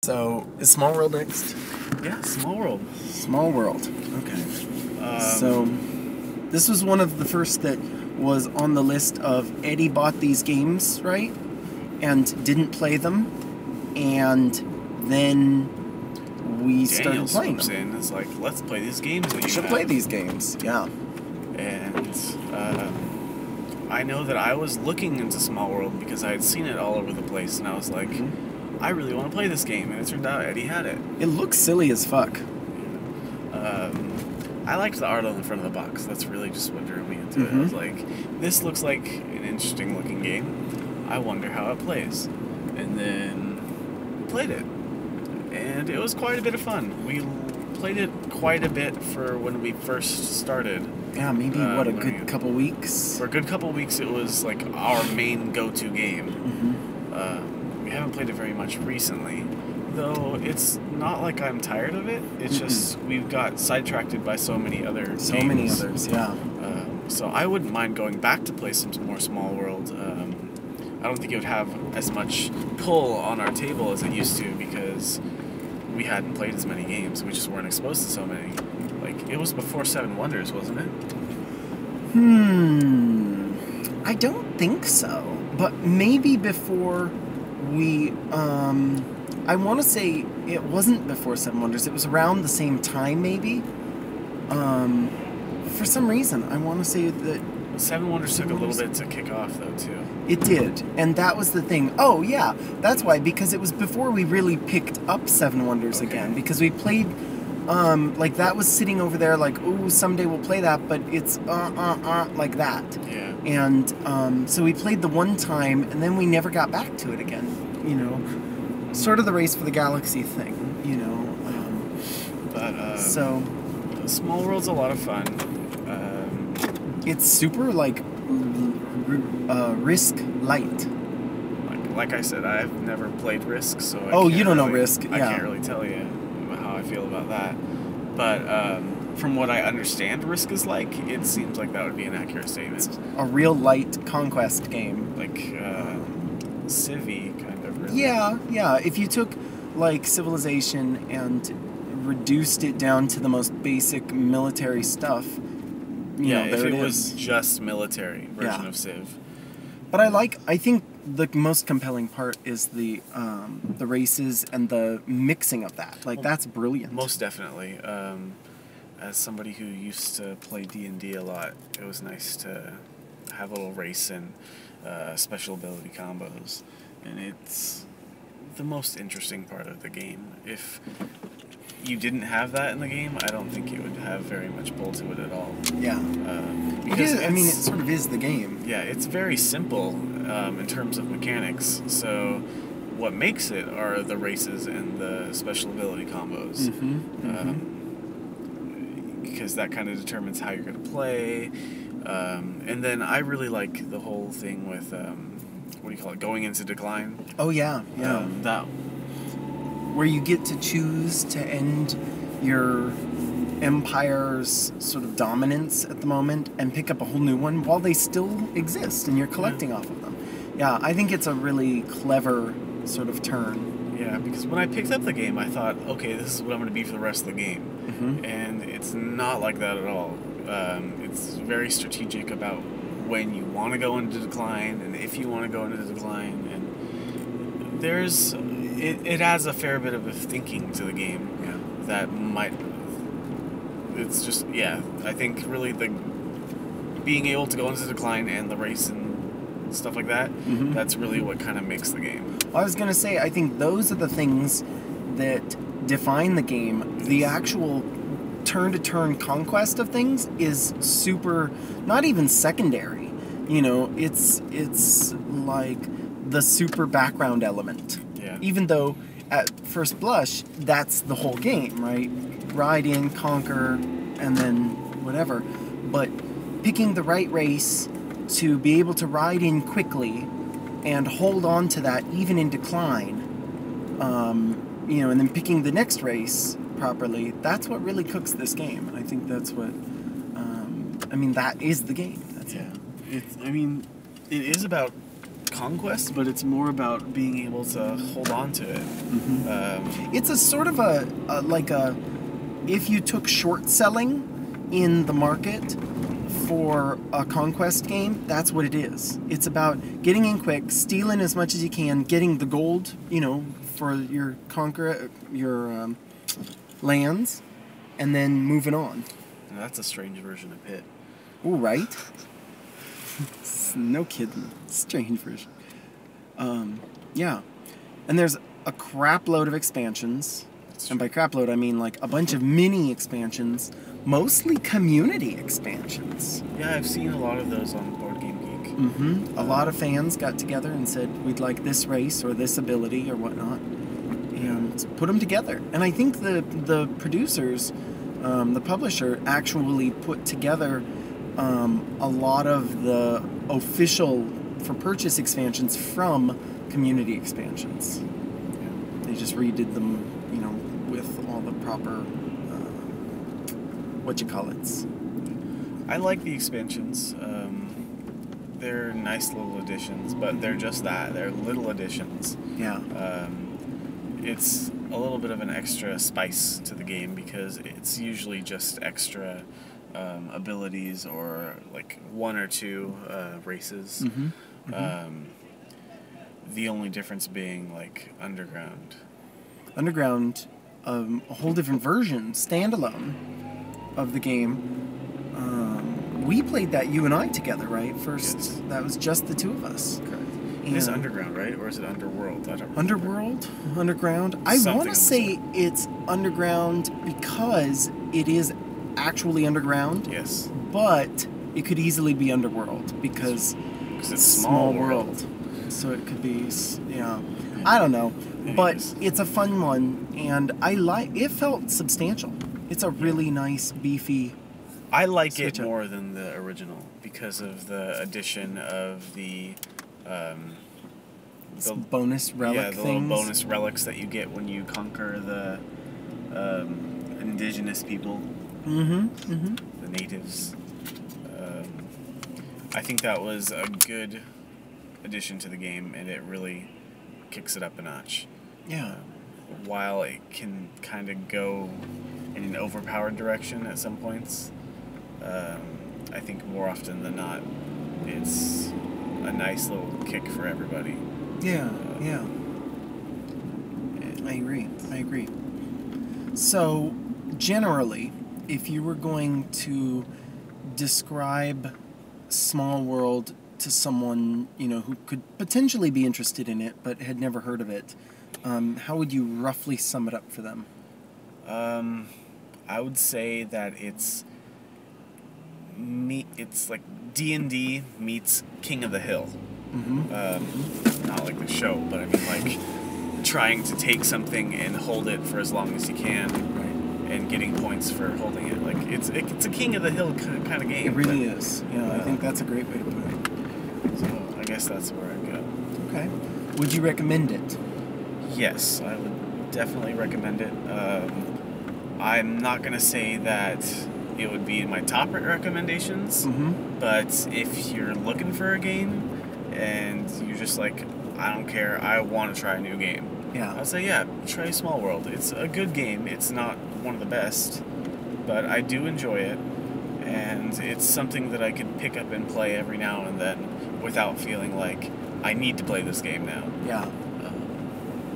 So, is Smallworld next? Yeah, Smallworld. Smallworld. Okay. So, this was one of the first that was on the list of Eddie bought these games, right? And didn't play them. And then we started playing them. In is like, let's play these games that you should play these games, yeah. And I know that I was looking into Smallworld because I had seen it all over the place, and I was like, I really want to play this game, and it turned out Eddie had it. It looks silly as fuck. I liked the art on the front of the box. That's really just what drew me into it. I was like, this looks like an interesting looking game. I wonder how it plays. And then played it. And it was quite a bit of fun. We played it quite a bit for when we first started. Yeah, maybe, what, a good couple weeks? For a good couple weeks, it was like our main go-to game. We haven't played it very much recently, though it's not like I'm tired of it. It's just we've got sidetracked by so many other games. So many others, yeah. So I wouldn't mind going back to play some more Smallworld. I don't think it would have as much pull on our table as it used to because we hadn't played as many games. We just weren't exposed to so many. Like, it was before Seven Wonders, wasn't it? I don't think so. But maybe before we, I want to say it wasn't before Seven Wonders. It was around the same time, maybe. For some reason, I want to say that Seven Wonders took a little bit to kick off, though, too. It did, and that was the thing. Oh, yeah, that's why, because it was before we really picked up Seven Wonders again, because we played, like, that was sitting over there like, ooh, someday we'll play that, but it's, like that. Yeah. And, so we played the one time, and then we never got back to it again, you know. Sort of the Race for the Galaxy thing, you know. So Smallworld's a lot of fun. It's super, like, Risk light. Like I said, I've never played Risk, so you don't know Risk. Yeah. I can't really tell you how I feel about that. But from what I understand Risk is like, it seems like that would be an accurate statement. It's a real light conquest game. Like Civ-y, kind of, really. Yeah. If you took, like, Civilization and reduced it down to the most basic military stuff, you know, if it was just military version of Civ. But I think the most compelling part is the races and the mixing of that. Like, that's brilliant. Most definitely. As somebody who used to play D&D a lot, it was nice to have a little race and special ability combos. And it's the most interesting part of the game. If you didn't have that in the game, I don't think it would have very much pull to it at all. Yeah. Because it sort of is the game. Yeah, it's very simple in terms of mechanics. So what makes it are the races and the special ability combos. Because that kind of determines how you're going to play. And then I really like the whole thing with, what do you call it, going into decline. Oh, yeah. That where you get to choose to end your empire's sort of dominance at the moment and pick up a whole new one while they still exist and you're collecting off of them. Yeah, I think it's a really clever sort of turn. Yeah, because when I picked up the game, I thought, okay, this is what I'm going to be for the rest of the game. And it's not like that at all. It's very strategic about when you want to go into decline and if you want to go into decline. And it adds a fair bit of thinking to the game that might... It's just, I think really the being able to go into decline and the race and stuff like that, that's really what kind of makes the game. I was going to say, I think those are the things that define the game. The actual turn-to-turn conquest of things is super, not even secondary. You know, it's like the super background element. Yeah. Even though, at first blush, that's the whole game, right? Ride in, conquer, and then whatever. But picking the right race to be able to ride in quickly and hold on to that even in decline, you know, and then picking the next race properly, that's what really cooks this game. And I think that's what, I mean, that is the game. That's it. It is about conquest, but it's more about being able to hold on to it. It's a sort of a if you took short selling in the market for a conquest game, that's what it is. It's about getting in quick, stealing as much as you can, getting the gold, for your lands, and then moving on. And that's a strange version of Pit. Ooh, right? No kidding. Strange version. Yeah. And there's a crap load of expansions. And by crap load, I mean like a bunch of mini expansions, mostly community expansions. Yeah, I've seen a lot of those on Board Game Geek. A lot of fans got together and said, we'd like this race or this ability or whatnot, and put them together. And I think the producers, the publisher, actually put together a lot of the official for purchase expansions from community expansions. They just redid them, with all the proper I like the expansions. They're nice little additions, but they're just that. They're little additions. Yeah. It's a little bit of an extra spice to the game because it's usually just extra abilities or like one or two races. The only difference being like Underground. Underground, a whole different version, standalone of the game. We played that, you and I together, right? First, yes. That was just the two of us. Correct. It is Underground, right? Or is it Underworld? I don't remember. Underworld? Underground? I want to say it's Underground because it is actually underground. Yes. But it could easily be Underworld because it's Smallworld. So it could be, I don't know. But it's a fun one, and it felt substantial. It's a really nice, beefy. I like it more than the original because of the addition of the bonus relic the little bonus relics that you get when you conquer the indigenous people, the natives. I think that was a good addition to the game, and it really kicks it up a notch. Yeah. While it can kind of go in an overpowered direction at some points, I think more often than not, it's a nice little kick for everybody. Yeah, yeah. I agree. So, generally, if you were going to describe Smallworld to someone, who could potentially be interested in it but had never heard of it, how would you roughly sum it up for them? I would say that it's like D&D meets King of the Hill. Not like the show, but I mean like trying to take something and hold it for as long as you can, and getting points for holding it. Like it's a King of the Hill kind of game. It really is. Yeah, I think that's a great way to put it. So I guess that's where I'd go. Okay. Would you recommend it? Yes, I would definitely recommend it. I'm not going to say that it would be in my top recommendations, but if you're looking for a game and you're just like, I don't care, I want to try a new game, I'd say, try Smallworld. It's a good game. It's not one of the best, but I do enjoy it, and it's something that I could pick up and play every now and then without feeling like I need to play this game now. Yeah.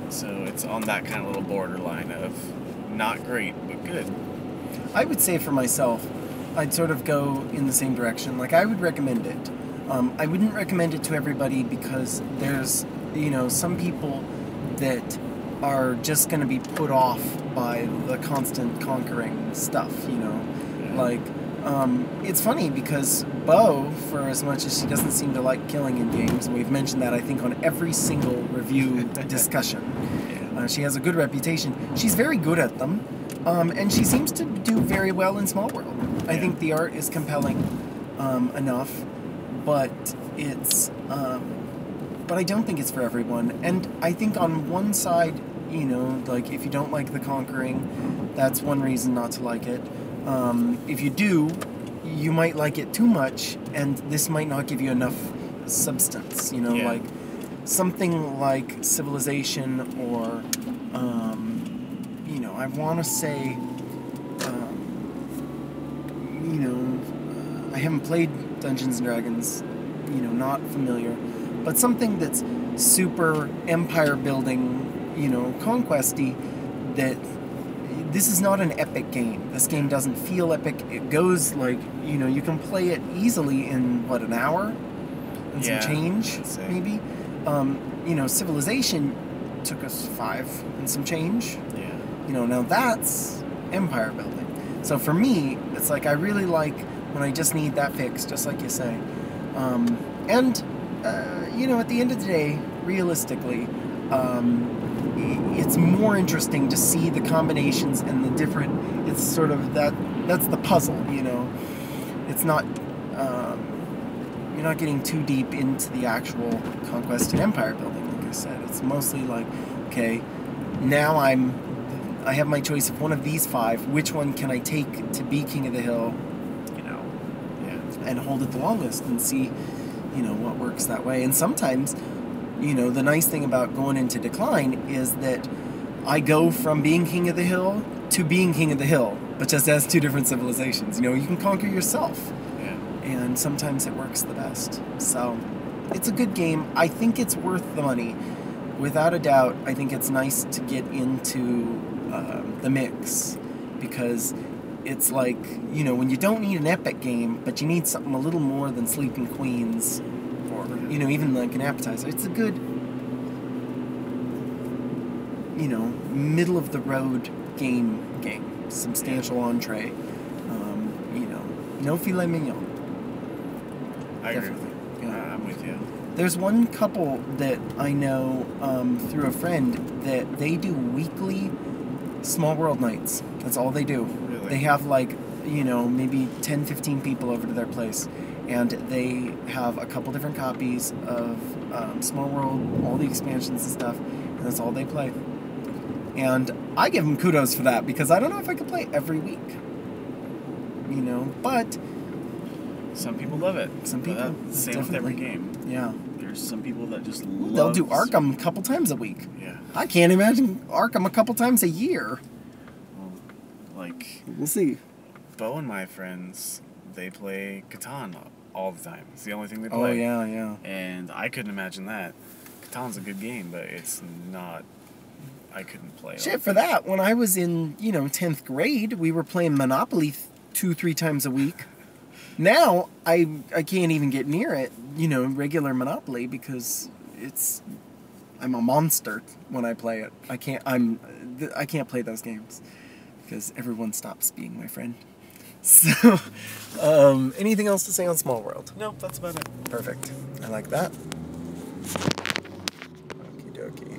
So it's on that kind of little borderline of not great, but good. I would say for myself, I'd sort of go in the same direction. Like, I would recommend it. I wouldn't recommend it to everybody because there's, some people that are just going to be put off by the constant conquering stuff, Like, it's funny because Bo, for as much as she doesn't seem to like killing in games, and we've mentioned that, I think, on every single review discussion, she has a good reputation. She's very good at them, and she seems to do very well in Smallworld. I think the art is compelling enough, but it's... but I don't think it's for everyone. And I think on one side, like if you don't like the conquering, that's one reason not to like it. If you do, you might like it too much, and this might not give you enough substance, like something like Civilization or, you know, I want to say, you know, I haven't played Dungeons and Dragons, you know, not familiar, but something that's super empire building, you know, conquesty, that this is not an epic game. This game doesn't feel epic. It goes like, you know, you can play it easily in, what, an hour? And some change, maybe? You know, Civilization took us 5 and some change. Yeah. You know, now that's empire building. So for me, it's like I really like when I just need that fix, just like you say. You know, at the end of the day, realistically, it's more interesting to see the combinations and the different, it's sort of that's the puzzle, you know. It's not, you're not getting too deep into the actual conquest and empire building, like I said. It's mostly like, okay, now I have my choice of one of these 5. Which one can I take to be King of the Hill, you know, and hold it the longest and see, you know, what works that way. And sometimes, you know, the nice thing about going into Decline is that I go from being King of the Hill to being King of the Hill, but just as 2 different civilizations. You know, you can conquer yourself. Yeah. And sometimes it works the best. So, it's a good game. I think it's worth the money. Without a doubt, I think it's nice to get into the mix, because it's like, you know, when you don't need an epic game, but you need something a little more than Sleeping Queens, or, you know, even like an appetizer. It's a good, you know, middle of the road game. Substantial entree. You know, no filet mignon. I Definitely. agree. Yeah. I'm with you. There's one couple that I know through a friend that they do weekly Smallworld nights. That's all they do. Really? They have like, you know, maybe 10, 15 people over to their place, and they have a couple different copies of Smallworld, all the expansions and stuff, and that's all they play. And I give them kudos for that, because I don't know if I could play every week. You know, but some people love it. Some people, same with every game. Yeah. There's some people that just love. They'll do Arkham a couple times a week. Yeah. I can't imagine Arkham a couple times a year. Well, like, we'll see. Bo and my friends, they play Catan all the time. It's the only thing they play. Oh, yeah. And I couldn't imagine that. Catan's a good game, but it's not. I couldn't play it. Shit, for that, when I was in, you know, 10th grade, we were playing Monopoly 2-3 times a week. Now, I can't even get near it, you know, regular Monopoly, because I'm a monster when I play it. I can't play those games, because everyone stops being my friend. So, anything else to say on Smallworld? No, that's about it. Perfect. I like that. Okie dokie.